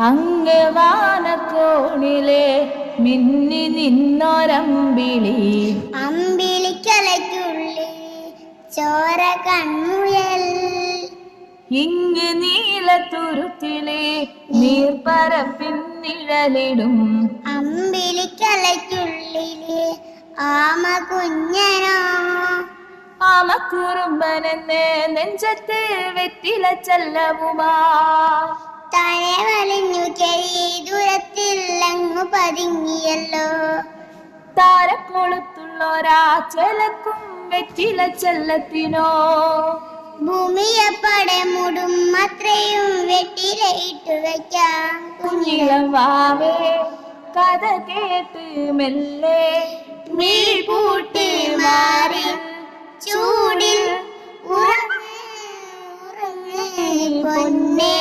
അങ്ങ് വാനക്കോണിലെ മിന്നി നിന്നൊരമ്പിളി, അമ്പിളിക്കലയ്ക്കുള്ളിൽ ചോര കൺമുയൽ. ഇങ്ങ് നീലത്തുരുത്തിലെ നീർപ്പരപ്പിൻ നിഴലിടും, അമ്പിളിക്കലയ്ക്കുള്ളിലെ ആമ കുഞ്ഞനോ. ആമക്കുറുമ്പനെന്ന് നെഞ്ചത്ത് വെറ്റില ചെല്ലവുമാ, താനെ വലിഞ്ഞു കെഴി ദൂരത്തിൽ അങ്ങു പതുങ്ങിയല്ലോ. താരക്കൊളുത്തുള്ളൊരാ ചെലക്കും വെറ്റില ചെല്ലത്തിനോ. ഭൂമിയെ പടമുടും അത്രയും വെട്ടിലയിട്ടു വയ്ക്കാം. കുഞ്ഞിളം വാവേ കഥ കേട്ട് മെല്ലെ മിഴിപൂട്ടി മാറി ചൂടിൽ ഉറങ്ങ് പൊന്നേ.